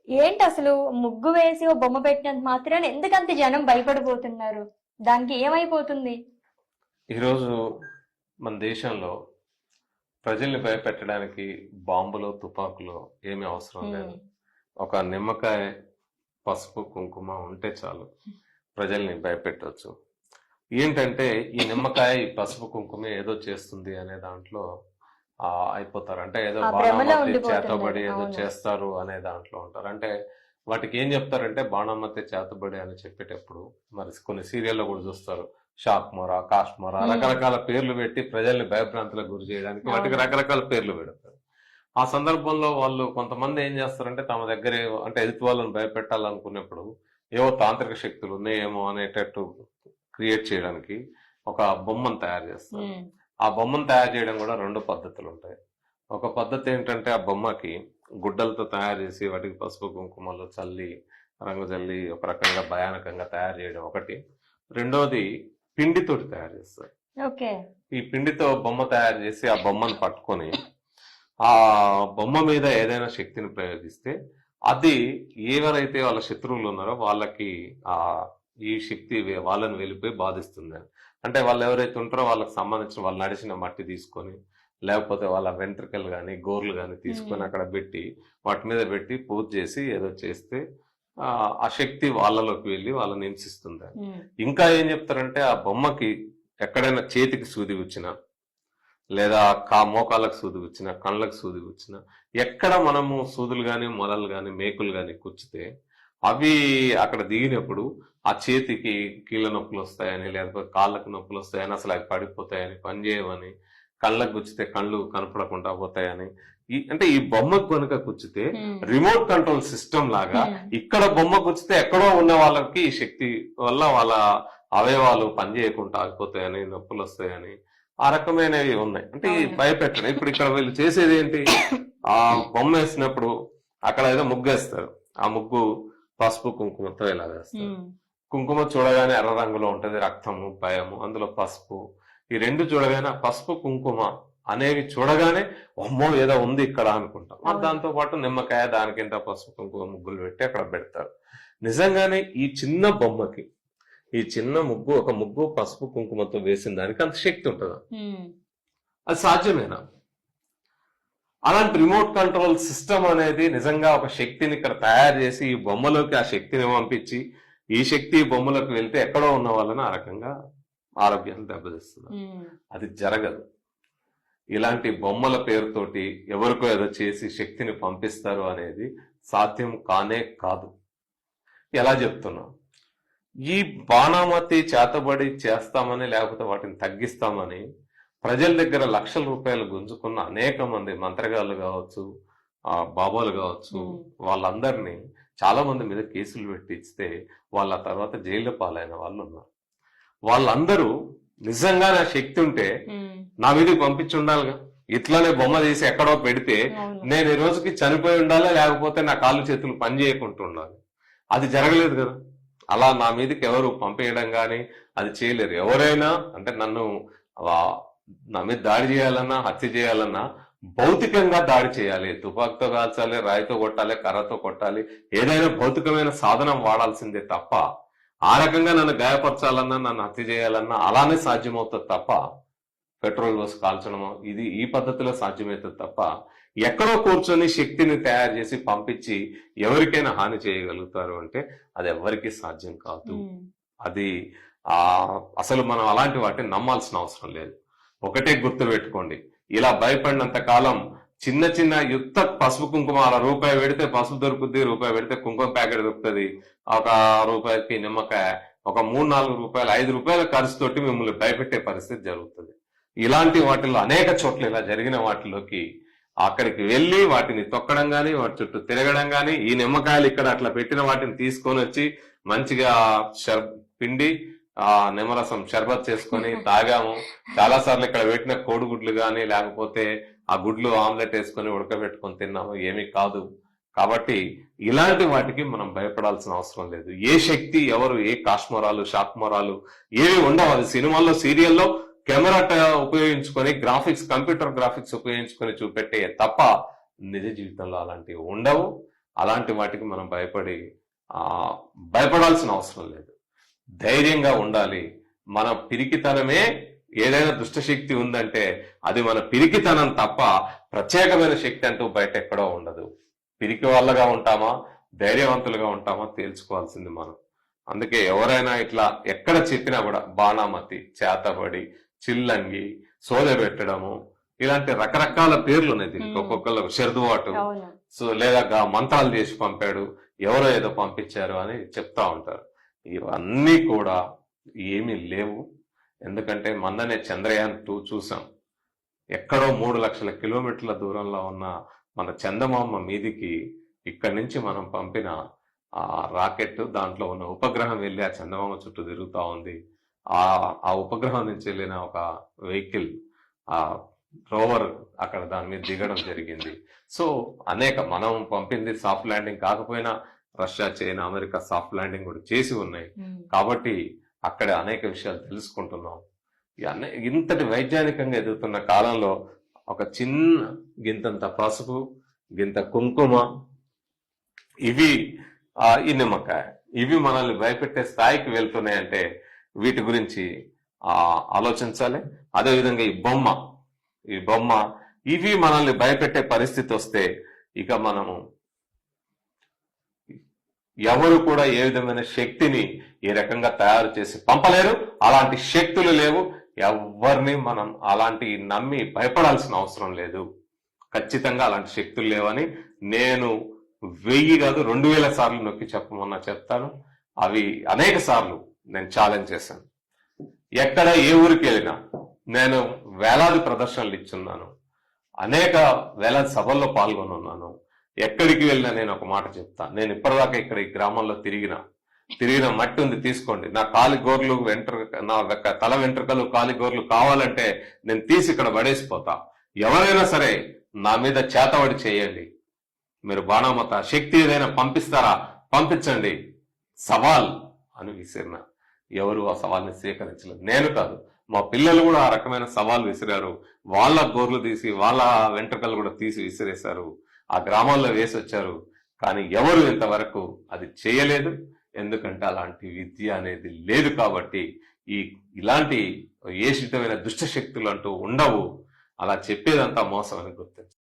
ఏంటి అసలు ముగ్గు వేసి ఓ బొమ్మ పెట్టినంత మాత్రాన ఎందుకంత జనం భయపడిపోతున్నారు? దానికి ఏమైపోతుంది? ఈరోజు మన దేశంలో ప్రజల్ని భయపెట్టడానికి బాంబులు తుపాకులు ఏమీ అవసరం లేదు. ఒక నిమ్మకాయ, పసుపు, కుంకుమ ఉంటే చాలు ప్రజల్ని భయపెట్టవచ్చు. ఏంటంటే ఈ నిమ్మకాయ, ఈ పసుపు, కుంకుమ ఏదో చేస్తుంది అనే దాంట్లో అయిపోతారు. అంటే ఏదో బాణామతి చేతబడి ఏదో చేస్తారు అనే దాంట్లో ఉంటారు. అంటే వాటికి ఏం చెప్తారంటే బాణామతి చేతబడి అని చెప్పేటప్పుడు మరి కొన్ని సీరియల్లో కూడా చూస్తారు, షాక్ మొరా, కాస్ట్ మొరా, రకరకాల పేర్లు పెట్టి ప్రజల్ని భయభ్రాంతులకు గురి చేయడానికి వాటికి రకరకాల పేర్లు పెడతారు. ఆ సందర్భంలో వాళ్ళు కొంతమంది ఏం చేస్తారంటే తమ దగ్గర అంటే ఎదుటి వాళ్ళని భయపెట్టాలనుకున్నప్పుడు ఏవో తాంత్రిక శక్తులు ఉన్నాయేమో అనేటట్టు క్రియేట్ చేయడానికి ఒక బొమ్మను తయారు చేస్తారు. ఆ బొమ్మను తయారు చేయడం కూడా రెండు పద్ధతులు ఉంటాయి. ఒక పద్ధతి ఏంటంటే ఆ బొమ్మకి గుడ్డలతో తయారు చేసి వాటికి పసుపు కుంకుమలు చల్లి రంగు చల్లి ఒక రకంగా భయానకంగా తయారు చేయడం ఒకటి. రెండోది పిండితోటి తయారు చేస్తారు. ఈ పిండితో బొమ్మ తయారు చేసి ఆ బొమ్మను పట్టుకొని ఆ బొమ్మ మీద ఏదైనా శక్తిని ప్రయోగిస్తే అది ఎవరైతే వాళ్ళ శత్రువులు ఉన్నారో వాళ్ళకి ఈ శక్తి వాళ్ళని వెళ్ళిపోయి బాధిస్తుంది. అంటే వాళ్ళు ఎవరైతే ఉంటారో వాళ్ళకి సంబంధించిన వాళ్ళు నడిచిన మట్టి తీసుకొని లేకపోతే వాళ్ళ వెంట్రుకలు కానీ గోర్లు కానీ తీసుకొని అక్కడ పెట్టి వాటి మీద పెట్టి పూజ చేసి ఏదో చేస్తే ఆ శక్తి వాళ్ళలోకి వెళ్ళి వాళ్ళని హింసిస్తుంది. ఇంకా ఏం చెప్తారంటే ఆ బొమ్మకి ఎక్కడైనా చేతికి సూది వచ్చినా లేదా మోకాళ్ళకు సూది వచ్చినా కళ్ళకు సూది వచ్చినా ఎక్కడ మనము సూదులు కానీ మొలలు కానీ మేకులు కానీ కుచ్చితే అవి అక్కడ దిగినప్పుడు ఆ చేతికి కీళ్ళ నొప్పులు వస్తాయని లేకపోతే కాళ్ళకు నొప్పులు వస్తాయని అసలు అవి పడిపోతాయని పనిచేయమని కళ్ళకు గుచ్చితే కళ్ళు కనపడకుండా పోతాయని అంటే ఈ బొమ్మకు కనుక కుచ్చితే రిమోట్ కంట్రోల్ సిస్టమ్ లాగా ఇక్కడ బొమ్మ కుచ్చితే ఎక్కడో ఉన్న వాళ్ళకి ఈ శక్తి వల్ల వాళ్ళ అవయవాలు పనిచేయకుండా ఆగిపోతాయని నొప్పులు వస్తాయని ఆ రకమైనవి ఉన్నాయి. అంటే భయపెట్టడం. ఇప్పుడు ఇక్కడ వీళ్ళు చేసేది ఏంటి, ఆ బొమ్మ వేసినప్పుడు అక్కడ ఏదో ముగ్గు వేస్తారు. ఆ ముగ్గు పసుపు కుంకుమతో ఇలా వేస్తారు. కుంకుమ చూడగానే ఎర్ర రంగులో ఉంటది, రక్తము భయము, అందులో పసుపు. ఈ రెండు చూడగానే పసుపు కుంకుమ అనేవి చూడగానే అమ్మో ఏదో ఉంది ఇక్కడ అనుకుంటాం. దాంతో పాటు నిమ్మకాయ దానికింత పసుపు కుంకుమ ముగ్గులు పెట్టి అక్కడ పెడతారు. నిజంగానే ఈ చిన్న బొమ్మకి ఈ చిన్న ముగ్గు ఒక ముగ్గు పసుపు కుంకుమతో వేసిన దానికి అంత శక్తి ఉంటుందా? అది సాధ్యమేనా? అలాంటి రిమోట్ కంట్రోల్ సిస్టమ్ అనేది నిజంగా ఒక శక్తిని ఇక్కడ తయారు చేసి ఈ బొమ్మలోకి ఆ శక్తిని పంపించి ఈ శక్తి బొమ్మలోకి వెళ్తే ఎక్కడో ఉన్న వాళ్ళని ఆ రకంగా ఆరోగ్యాన్ని దెబ్బతీస్తుంది. అది జరగదు. ఇలాంటి బొమ్మల పేరుతోటి ఎవరికో ఏదో చేసి శక్తిని పంపిస్తారు అనేది సాధ్యం కానే కాదు. ఎలా చెప్తున్నాం? ఈ బాణామతి చేతబడి చేస్తామని లేకపోతే వాటిని తగ్గిస్తామని ప్రజల దగ్గర లక్షల రూపాయలు గుంజుకున్న అనేక మంది మంత్రగాళ్ళు కావచ్చు, బాబాలు కావచ్చు, వాళ్ళందరినీ చాలా మంది మీద కేసులు పెట్టిస్తే వాళ్ళ తర్వాత జైలు పాలైన వాళ్ళు ఉన్నారు. వాళ్ళందరూ నిజంగా నా శక్తి ఉంటే నా మీదకి పంపించి ఉండాలిగా. ఇట్లానే బొమ్మ తీసి ఎక్కడో పెడితే నేను ఈ రోజుకి చనిపోయి ఉండాలి, లేకపోతే నా కాళ్ళు చేతులు పని చేయకుండా ఉండాలి. అది జరగలేదు కదా. అలా నా మీదకి ఎవరు పంపేయడం కానీ అది చేయలేరు. ఎవరైనా అంటే నా మీద దాడి చేయాలన్నా హత్య చేయాలన్నా భౌతికంగా దాడి చేయాలి. తుపాకుతో కాల్చాలి, రాయితో కొట్టాలి, కర్రతో కొట్టాలి, ఏదైనా భౌతికమైన సాధనం వాడాల్సిందే తప్ప ఆ రకంగా నన్ను గాయపరచాలన్నా నన్ను హత్య చేయాలన్నా అలానే సాధ్యమవుతుంది తప్ప పెట్రోల్ పోసి కాల్చడమో ఈ పద్ధతిలో సాధ్యమవుతుంది తప్ప ఎక్కడో కూర్చొని శక్తిని తయారు చేసి పంపించి ఎవరికైనా హాని చేయగలుగుతారు అంటే అది ఎవరికి సాధ్యం కాదు. అది అసలు మనం అలాంటి వాటిని నమ్మాల్సిన అవసరం లేదు. ఒకటే గుర్తు పెట్టుకోండి, ఇలా భయపడినంత కాలం చిన్న చిన్న యుక్త పసుపు కుంకుమ అలా రూపాయి పెడితే పసుపు దొరుకుద్ది, రూపాయి పెడితే కుంకుమ ప్యాకెట్ దొరుకుతుంది, ఒక రూపాయికి నిమ్మకాయ, ఒక 3-4 రూపాయలు 5 రూపాయల ఖర్చుతోటి మిమ్మల్ని భయపెట్టే పరిస్థితి జరుగుతుంది. ఇలాంటి వాటిల్లో అనేక చోట్ల ఇలా జరిగిన వాటిలోకి అక్కడికి వెళ్ళి వాటిని తొక్కడం గాని వాటి చుట్టూ తిరగడం గాని ఈ నిమ్మకాయలు ఇక్కడ అట్లా పెట్టిన వాటిని తీసుకొని వచ్చి మంచిగా పిండి నిమ్మరసం షర్బత్ చేసుకొని తాగాము. చాలా సార్లు ఇక్కడ పెట్టిన కోడిగుడ్లు గాని లేకపోతే ఆ గుడ్లు ఆమ్లెట్ వేసుకొని ఉడకబెట్టుకొని తిన్నాము, ఏమీ కాదు. కాబట్టి ఇలాంటి వాటికి మనం భయపడాల్సిన అవసరం లేదు. ఏ శక్తి ఎవరు ఏ కాశ్మరాలు షాక్మరాలు ఏవి ఉండవు. అది సినిమాల్లో సీరియల్లో కెమెరా ఉపయోగించుకొని గ్రాఫిక్స్ కంప్యూటర్ గ్రాఫిక్స్ ఉపయోగించుకొని చూపెట్టే తప్ప నిజ జీవితంలో అలాంటివి ఉండవు. అలాంటి వాటికి మనం ఆ భయపడాల్సిన అవసరం లేదు. ధైర్యంగా ఉండాలి. మన పిరికితనమే ఏదైనా దుష్టశక్తి ఉందంటే అది మన పిరికితనం తప్ప ప్రత్యేకమైన శక్తి అంటూ బయట ఎక్కడో ఉండదు. పిరికి వాళ్ళగా ఉంటామా, ధైర్యవంతులుగా ఉంటామా తేల్చుకోవాల్సింది మనం. అందుకే ఎవరైనా ఇట్లా ఎక్కడ చెప్పినా కూడా బాణామతి, చేతబడి, చిల్లంగి, సోదె పెట్టడము, ఇలాంటి రకరకాల పేర్లు ఉన్నాయి దీనికి. ఒక్కొక్కరు షెర్దువాటు, సో లేదా మంత్రాలు చేసి పంపాడు, ఎవరో ఏదో పంపించారు అని చెప్తా ఉంటారు. ఇవన్నీ కూడా ఏమీ లేవు. ఎందుకంటే మొన్ననే చంద్రయాన్ 2 చూసాం. ఎక్కడో 3 లక్షల కిలోమీటర్ల దూరంలో ఉన్న మన చందమామ మీదికి ఇక్కడి నుంచి మనం పంపిన ఆ రాకెట్, దాంట్లో ఉన్న ఉపగ్రహం వెళ్ళి ఆ చందమామ చుట్టూ తిరుగుతూ ఉంది. ఆ ఉపగ్రహం నుంచి వెళ్ళిన ఒక వెహికల్, ఆ రోవర్ అక్కడ దాని మీద దిగడం జరిగింది. సో మనం పంపింది సాఫ్ట్ ల్యాండింగ్ కాకపోయినా Russia, China, America soft landing కూడా చేసి ఉన్నాయి. కాబట్టి అక్కడ అనేక విషయాలు తెలుసుకుంటున్నాం. ఇంతటి వైజ్ఞానికంగా ఎదుగుతున్న కాలంలో ఒక చిన్న గింతంత పసుపు, గింత కుంకుమ, ఇవి ఈ నిమ్మకాయ, ఇవి మనల్ని భయపెట్టే స్థాయికి వెళ్తున్నాయంటే వీటి గురించి ఆలోచించాలి. అదేవిధంగా ఈ బొమ్మ ఇవి మనల్ని భయపెట్టే పరిస్థితి వస్తే ఇక మనము ఎవరు కూడా ఏ విధమైన శక్తిని ఈ రకంగా తయారు చేసి పంపలేరు. అలాంటి శక్తులు లేవు. ఎవరిని మనం అలాంటి నమ్మి భయపడాల్సిన అవసరం లేదు. ఖచ్చితంగా అలాంటి శక్తులు లేవని నేను 1000 కాదు 2000 సార్లు నొక్కి చెప్పమన్నా చెప్తాను. అవి అనేక సార్లు నేను ఛాలెంజ్ చేశాను. ఎక్కడ ఏ ఊరికి వెళ్ళినా నేను వేలాది ప్రదర్శనలు ఇచ్చున్నాను, అనేక వేలాది సభల్లో పాల్గొని ఉన్నాను. ఎక్కడికి వెళ్ళినా నేను ఒక మాట చెప్తాను. నేను ఇప్పటిదాకా ఇక్కడ ఈ గ్రామంలో తిరిగిన మట్టి ఉంది, తీసుకోండి. నా కాలి గోర్లు నా తల వెంట్రుకలు, కాలి గోర్లు కావాలంటే నేను తీసి ఇక్కడ పడేసిపోతా. ఎవరైనా సరే నా మీద చేతబడి చేయండి. మీరు బాణామత శక్తి ఏదైనా పంపిస్తారా, పంపించండి, సవాల్ అని విసిరిన. ఎవరు ఆ సవాల్ని స్వీకరించలేదు. నేను కాదు, మా పిల్లలు కూడా ఆ రకమైన సవాల్ విసిరారు. వాళ్ళ గోర్లు తీసి, వాళ్ళ వెంట్రుకలు కూడా తీసి విసిరేశారు. ఆ గ్రామాల్లో వేసి వచ్చారు. కానీ ఎవరు ఇంతవరకు అది చేయలేదు. ఎందుకంటే అలాంటి విద్య అనేది లేదు. కాబట్టి ఇలాంటి ఏ విధమైన దుష్ట శక్తులు అంటూ ఉండవు. అలా చెప్పేదంతా మోసం అని గుర్తించారు.